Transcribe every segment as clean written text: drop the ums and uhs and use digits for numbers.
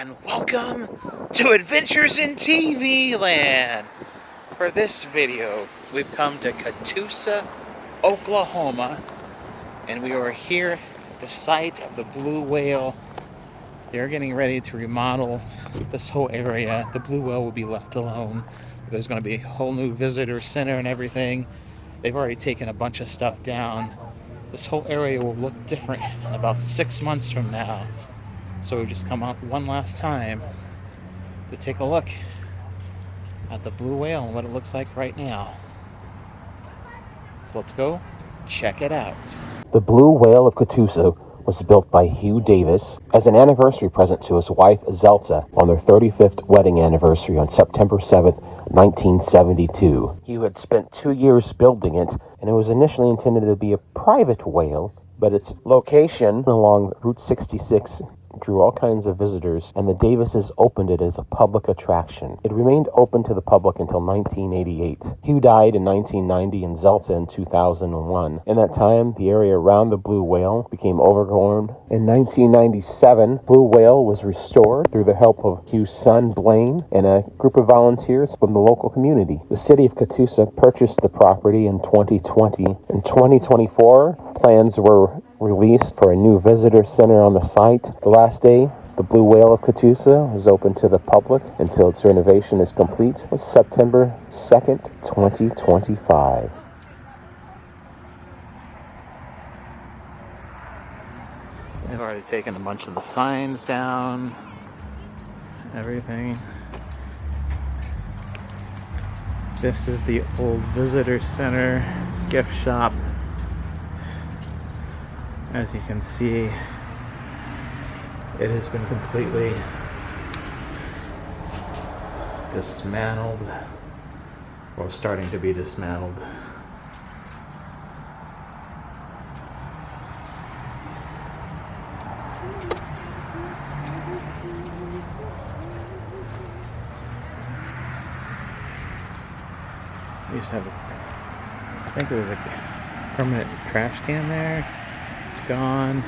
and welcome to Adventures in TV Land. For this video, we've come to Catoosa, Oklahoma, and we are here at the site of the Blue Whale. They're getting ready to remodel this whole area. The Blue Whale will be left alone. There's going to be a whole new visitor center and everything. They've already taken a bunch of stuff down. This whole area will look different in about 6 months from now. So we've just come out one last time to take a look at the Blue Whale and what it looks like right now. So let's go check it out. The Blue Whale of Catoosa was built by Hugh Davis as an anniversary present to his wife Zelta on their 35th wedding anniversary on September 7th, 1972. Hugh had spent 2 years building it, and it was initially intended to be a private whale, but its location along Route 66 drew all kinds of visitors, and the Davises opened it as a public attraction. It remained open to the public until 1988. Hugh died in 1990 and Zelta in 2001. In that time, the area around the Blue Whale became overgrown. In 1997, Blue Whale was restored through the help of Hugh's son, Blaine, and a group of volunteers from the local community. The City of Catoosa purchased the property in 2020. In 2024, plans were released for a new visitor center on the site. The last day the Blue Whale of Catoosa was open to the public until its renovation is complete was September 2nd, 2025. They've already taken a bunch of the signs down, everything. This is the old visitor center gift shop. As you can see, it has been completely dismantled, or starting to be dismantled. We used to have I think there was a permanent trash can there. It's gone.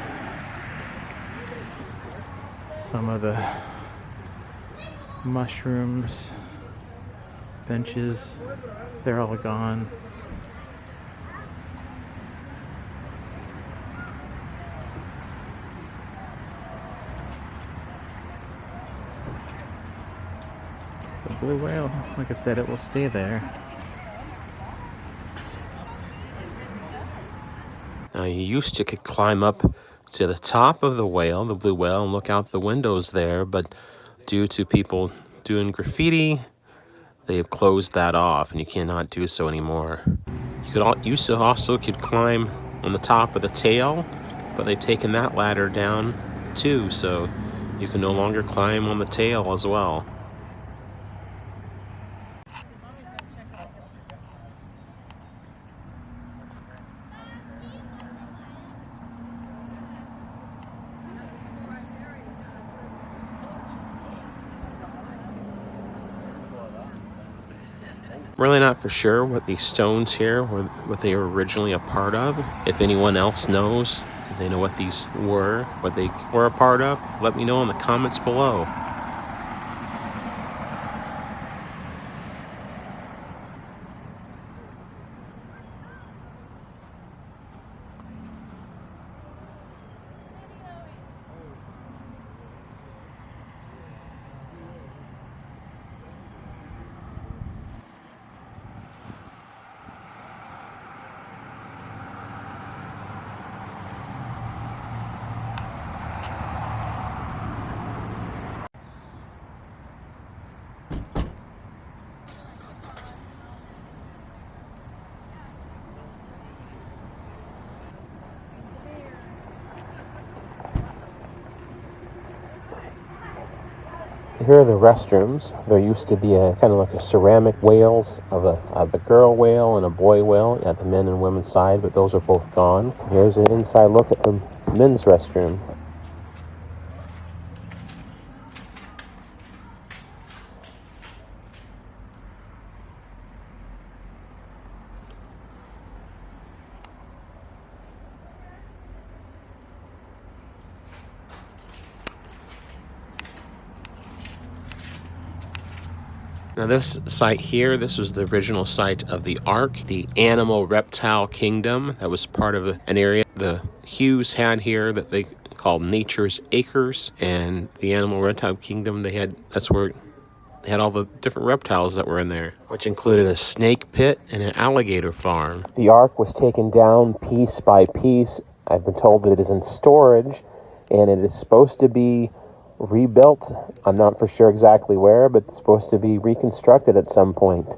Some of the mushrooms, benches, they're all gone. The Blue Whale, like I said, it will stay there. Now, you could climb up to the top of the whale, the Blue Whale, and look out the windows there, but due to people doing graffiti, they have closed that off, and you cannot do so anymore. You also could climb on the top of the tail, but they've taken that ladder down too, so you can no longer climb on the tail as well. Really not for sure what these stones here were, what they were originally a part of. If anyone else knows, if they know what these were, what they were a part of, let me know in the comments below. Here are the restrooms. There used to be a kind of like a ceramic whales of a girl whale and a boy whale at the men and women's side, but those are both gone. Here's an inside look at the men's restroom. Now this site here, this was the original site of the Ark, the animal reptile kingdom that was part of an area the Hughes had here that they called Nature's Acres, and the animal reptile kingdom that's where they had all the different reptiles that were in there, which included a snake pit and an alligator farm. The Ark was taken down piece by piece. I've been told that it is in storage, and it is supposed to be rebuilt. I'm not for sure exactly where, but it's supposed to be reconstructed at some point.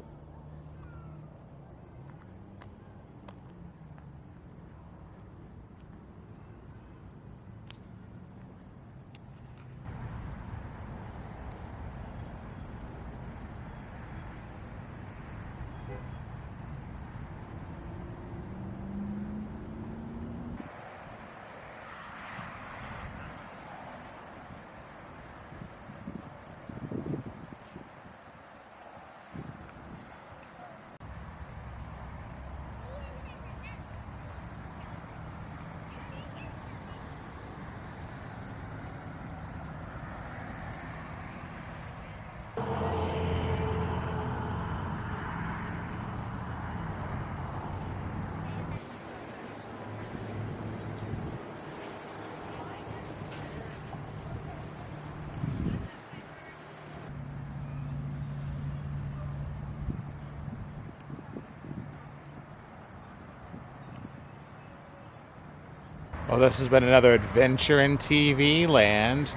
Well, this has been another adventure in TV land.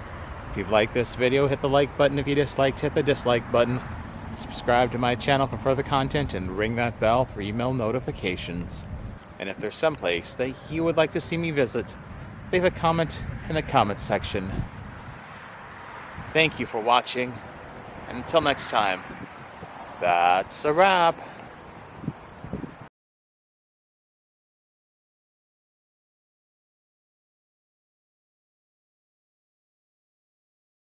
If you've liked this video, hit the like button. If you disliked, hit the dislike button. Subscribe to my channel for further content and ring that bell for email notifications. And if there's someplace that you would like to see me visit, leave a comment in the comment section. Thank you for watching, and until next time, that's a wrap.